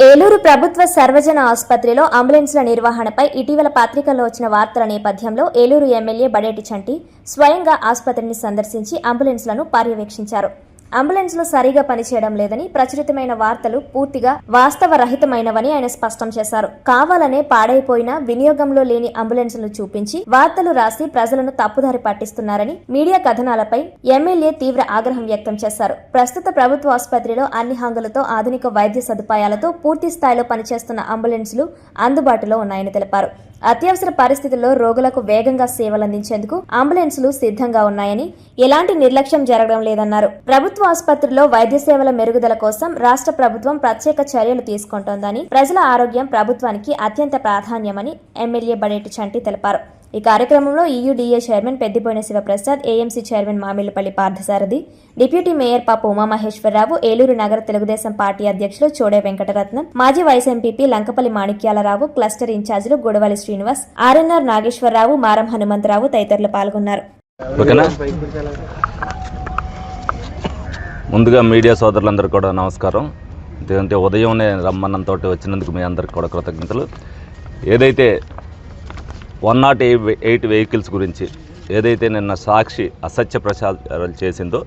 ఏలూరు ప్రభుత్వ సర్వజన ఆసుపత్రిలో అంబులెన్స్ల నిర్వహణపై ఇటీవల పత్రికల్లో వచ్చిన వార్తల నేపథ్యంలో ఏలూరు ఎమ్మెల్యే బడేటి చంటి స్వయంగా ఆసుపత్రిని సందర్శించి అంబులెన్స్లను పర్యవేక్షించారు. అంబులెన్స్లు సరిగా పనిచేయడం లేదని, ప్రచురితమైన వార్తలు పూర్తిగా వాస్తవరహితమైనవని ఆయన స్పష్టం చేశారు. కావాలనే పాడైపోయిన, వినియోగంలో లేని అంబులెన్స్లను చూపించి వార్తలు రాసి ప్రజలను తప్పుదారి పట్టిస్తున్నారని మీడియా కథనాలపై ఎమ్మెల్యే తీవ్ర ఆగ్రహం వ్యక్తం చేశారు. ప్రస్తుత ప్రభుత్వ ఆసుపత్రిలో అన్ని హంగులతో, ఆధునిక వైద్య సదుపాయాలతో పూర్తి స్థాయిలో పనిచేస్తున్న అంబులెన్స్లు అందుబాటులో ఉన్నాయని తెలిపారు. అత్యవసర పరిస్థితుల్లో రోగులకు వేగంగా సేవలందించేందుకు అంబులెన్సులు సిద్ధంగా ఉన్నాయని, ఎలాంటి నిర్లక్ష్యం జరగడం లేదన్నారు. ప్రభుత్వ ఆసుపత్రుల్లో వైద్య సేవల మెరుగుదల కోసం రాష్ట్ర ప్రభుత్వం ప్రత్యేక చర్యలు తీసుకుంటోందని, ప్రజల ఆరోగ్యం ప్రభుత్వానికి అత్యంత ప్రాధాన్యమని ఎమ్మెల్యే బడేటి చంటి తెలిపారు. ఈ కార్యక్రమంలో EUDA chairman Peddipoyina Sivaprasad, AMC chairman Mamillapalli Parthasarathi, deputy mayor Papa Umamaheswararao, Eluru నగర తెలుగుదేశం పార్టీ అధ్యక్షులు చోడే వెంకటరత్నం, మాజీ vice MPP Lankapalli Manikyalarao, cluster ఇన్ఛార్జీలు గొడవలి శ్రీనివాస్, ఆర్ఎన్ఆర్ నాగేశ్వరరావు, మారం హనుమంతరావు తదితరులు పాల్గొన్నారు. ముందుగా మీడియా సోదరులందరూ కూడా నమస్కారం. ఎందుకంటే ఉదయంనే రమ్మన్నంతో వచ్చినందుకు మీ అందరికీ కూడా కృతజ్ఞతలు. ఏదైతే 108 వెహికల్స్ గురించి ఏదైతే నిన్న సాక్షి అసత్య ప్రచారాలు చేసిందో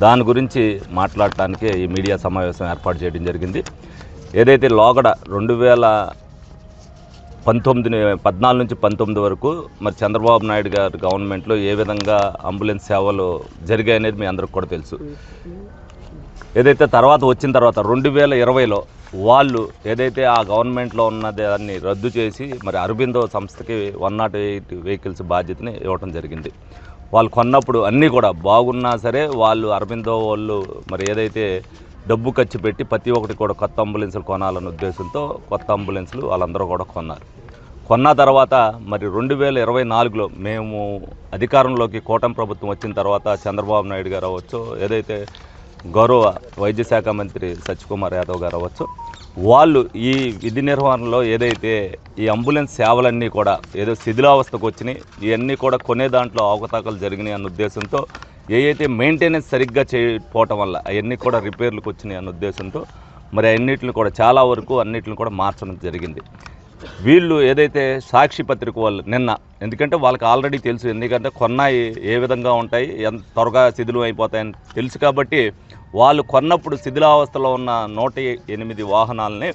దాని గురించి మాట్లాడటానికి ఈ మీడియా సమావేశం ఏర్పాటు చేయడం జరిగింది. ఏదైతే లోగడ 2014 నుంచి 19 వరకు మరి చంద్రబాబు నాయుడు గారి గవర్నమెంట్లో ఏ విధంగా అంబులెన్స్ సేవలు జరిగాయి అనేది మీ అందరికి కూడా తెలుసు. ఏదైతే వచ్చిన తర్వాత 2020లో వాళ్ళు ఏదైతే ఆ గవర్నమెంట్లో ఉన్న దాన్ని రద్దు చేసి మరి అరబిందో సంస్థకి 108 వెహికల్స్ బాధ్యతని ఇవ్వడం జరిగింది. వాళ్ళు కొన్నప్పుడు అన్నీ కూడా బాగున్నా సరే వాళ్ళు అరబిందో వాళ్ళు మరి ఏదైతే డబ్బు ఖర్చు పెట్టి ప్రతి ఒక్కటి కూడా కొత్త అంబులెన్సులు కొనాలన్న ఉద్దేశంతో కొత్త అంబులెన్సులు వాళ్ళందరూ కూడా కొన్న తర్వాత మరి 2024లో మేము అధికారంలోకి కూటమి ప్రభుత్వం వచ్చిన తర్వాత చంద్రబాబు నాయుడు గారు అవ్వచ్చు, ఏదైతే గౌరవ వైద్య శాఖ మంత్రి సత్యకుమార్ యాదవ్ గారు అవ్వచ్చు, వాళ్ళు ఈ విధి నిర్వహణలో ఏదైతే ఈ అంబులెన్స్ సేవలన్నీ కూడా ఏదో శిథిలావస్థకు వచ్చినాయి, ఇవన్నీ కూడా కొనే దాంట్లో అవకతవకలు జరిగినాయి అన్న ఉద్దేశంతో, ఏదైతే మెయింటెనెన్స్ సరిగ్గా చేయకపోవటం వల్ల అవన్నీ కూడా రిపేర్లకు వచ్చినాయి అన్న ఉద్దేశంతో మరి అన్నిటిని కూడా చాలా వరకు అన్నిటిని కూడా మార్చడం జరిగింది. వీళ్ళు ఏదైతే సాక్షి పత్రిక వాళ్ళు నిన్న, ఎందుకంటే వాళ్ళకి ఆల్రెడీ తెలుసు, ఎందుకంటే కొన్నాయి ఏ విధంగా ఉంటాయి, ఎంత త్వరగా శిథిలం అయిపోతాయని తెలుసు కాబట్టి వాళ్ళు కొన్నప్పుడు శిథిలావస్థలో ఉన్న 108 వాహనాలని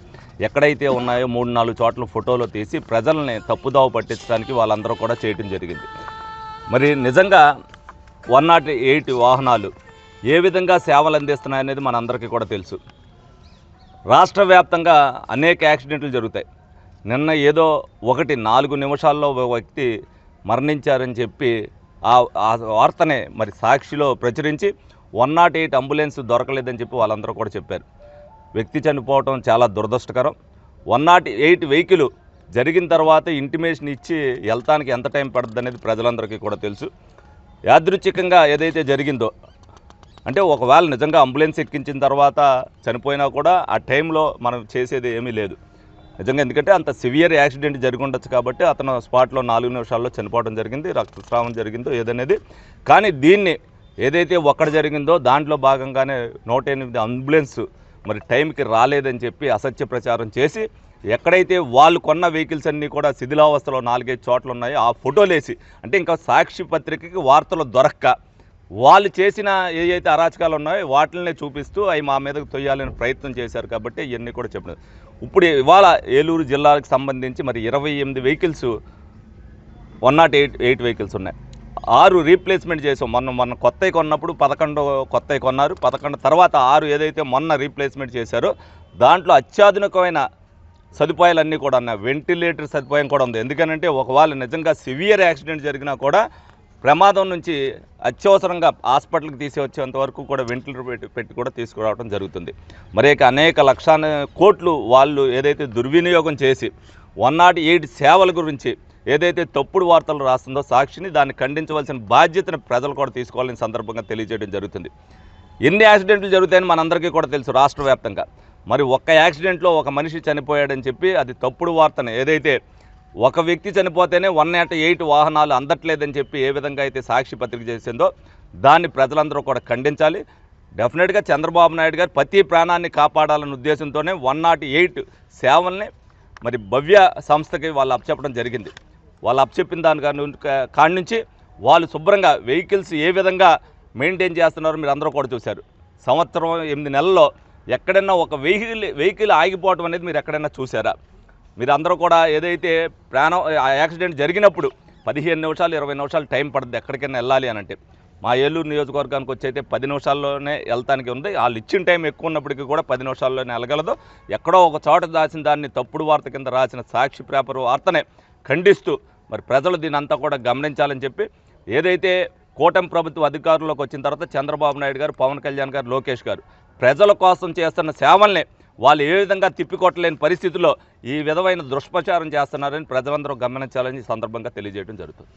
ఎక్కడైతే ఉన్నాయో 3-4 చోట్ల ఫోటోలు తీసి ప్రజల్ని తప్పుదావ పట్టించడానికి వాళ్ళందరూ కూడా చేయడం జరిగింది. మరి నిజంగా 108 వాహనాలు ఏ విధంగా సేవలు అందిస్తున్నాయనేది మనందరికీ కూడా తెలుసు. రాష్ట్ర వ్యాప్తంగా అనేక యాక్సిడెంట్లు జరుగుతాయి. నిన్న ఏదో 4 నిమిషాల్లో ఒక వ్యక్తి మరణించారని చెప్పి ఆ వార్తనే మరి సాక్షిలో ప్రచురించి 108 అంబులెన్స్ దొరకలేదని చెప్పి వాళ్ళందరూ కూడా చెప్పారు. వ్యక్తి చనిపోవటం చాలా దురదృష్టకరం. 108 వెహికల్ జరిగిన తర్వాత ఇంటిమేషన్ ఇచ్చి వెళ్తానికి ఎంత టైం పడుతుంది అనేది ప్రజలందరికీ కూడా తెలుసు. యాదృచ్ఛికంగా ఏదైతే జరిగిందో, అంటే ఒకవేళ నిజంగా అంబులెన్స్ ఎక్కించిన తర్వాత చనిపోయినా కూడా ఆ టైంలో మనం చేసేది ఏమీ లేదు నిజంగా, ఎందుకంటే అంత సివియర్ యాక్సిడెంట్ జరిగి ఉండొచ్చు కాబట్టి అతను స్పాట్లో 4 నిమిషాల్లో చనిపోవడం జరిగింది, రక్తస్రావం జరిగిందో ఏదనేది. కానీ దీన్ని ఏదైతే ఒక్కడ జరిగిందో దాంట్లో భాగంగానే 108 అంబులెన్స్ మరి టైంకి రాలేదని చెప్పి అసత్య ప్రచారం చేసి, ఎక్కడైతే వాళ్ళు కొన్న వెహికల్స్ అన్నీ కూడా శిథిలావస్థలో 4-5 చోట్ల ఉన్నాయో ఆ ఫోటోలు వేసి, అంటే ఇంకా సాక్షి పత్రికకి వార్తలు దొరక్క వాళ్ళు చేసిన ఏవైతే అరాచకాలు ఉన్నాయో వాటిని చూపిస్తూ అవి మా మీదకు తొయ్యాలని ప్రయత్నం చేశారు కాబట్టి ఇవన్నీ కూడా చెప్పినారు. ఇప్పుడు ఇవాళ ఏలూరు జిల్లాకు సంబంధించి మరి 28 వెహికల్స్ 108 వెహికల్స్ ఉన్నాయి. 6 రీప్లేస్మెంట్ చేసాం. మొన్న కొత్తవి కొన్నప్పుడు 11 కొత్తవి కొన్నారు. 11 తర్వాత 6 ఏదైతే మొన్న రీప్లేస్మెంట్ చేశారో దాంట్లో అత్యాధునికమైన సదుపాయాలన్నీ కూడా ఉన్నాయి. వెంటిలేటర్ సదుపాయం కూడా ఉంది. ఎందుకనంటే ఒకవేళ నిజంగా సివియర్ యాక్సిడెంట్ జరిగినా కూడా ప్రమాదం నుంచి అత్యవసరంగా హాస్పిటల్కి తీసుకొచ్చేంత వరకు కూడా వెంటిలేటర్ పెట్టి కూడా తీసుకురావడం జరుగుతుంది. మరి అనేక లక్షల కోట్లు వాళ్ళు ఏదైతే దుర్వినియోగం చేసి 108 సేవల గురించి ఏదైతే తప్పుడు వార్తలు రాస్తుందో సాక్షిని, దాన్ని ఖండించవలసిన బాధ్యతను ప్రజలు కూడా తీసుకోవాలని సందర్భంగా తెలియజేయడం జరుగుతుంది. ఎన్ని యాక్సిడెంట్లు జరుగుతాయని మనందరికీ కూడా తెలుసు రాష్ట్ర వ్యాప్తంగా. మరి ఒక్క యాక్సిడెంట్లో ఒక మనిషి చనిపోయాడని చెప్పి అది తప్పుడు వార్తను, ఏదైతే ఒక వ్యక్తి చనిపోతేనే 108 వాహనాలు అందట్లేదని చెప్పి ఏ విధంగా అయితే సాక్షి పత్రిక చేసిందో దాన్ని ప్రజలందరూ కూడా ఖండించాలి. డెఫినెట్గా చంద్రబాబు నాయుడు గారు ప్రతి ప్రాణాన్ని కాపాడాలనే ఉద్దేశంతోనే 108 సేవల్ని మరి భవ్య సంస్థకి వాళ్ళు అప్పచెప్పడం జరిగింది. వాళ్ళు అప్పచెప్పిన దాని కాడి నుంచి వాళ్ళు శుభ్రంగా వెహికల్స్ ఏ విధంగా మెయింటైన్ చేస్తున్నారో మీరు అందరూ కూడా చూశారు. సంవత్సరం 8 నెలల్లో ఎక్కడైనా ఒక వెహికల్ ఆగిపోవడం అనేది మీరు ఎక్కడైనా చూసారా? మీరు అందరూ కూడా ఏదైతే యాక్సిడెంట్ జరిగినప్పుడు 15 నిమిషాలు 20 నిమిషాలు టైం పడుతుంది ఎక్కడికైనా వెళ్ళాలి అని అంటే. మా ఏలూరు నియోజకవర్గానికి వచ్చి అయితే 10 నిమిషాల్లోనే వెళ్తానికి ఉంది. వాళ్ళు ఇచ్చిన టైం ఎక్కువ ఉన్నప్పటికీ కూడా 10 నిమిషాల్లోనే వెళ్ళగలదు. ఎక్కడో ఒక చోట దాచిన దాన్ని తప్పుడు వార్త కింద రాసిన సాక్షి పేపర్ వార్తనే ఖండిస్తూ మరి ప్రజలు దీని అంతా కూడా గమనించాలని చెప్పి ఏదైతే కూటమి ప్రభుత్వ అధికారంలోకి వచ్చిన తర్వాత చంద్రబాబు నాయుడు గారు, పవన్ కళ్యాణ్ గారు, లోకేష్ గారు ప్రజల కోసం చేస్తున్న సేవల్ని వాళ్ళు ఏ విధంగా తిప్పికొట్టలేని పరిస్థితుల్లో ఈ విధమైన దుష్ప్రచారం చేస్తున్నారని ప్రజలందరూ గమనించాలని ఈ సందర్భంగా తెలియజేయడం జరుగుతుంది.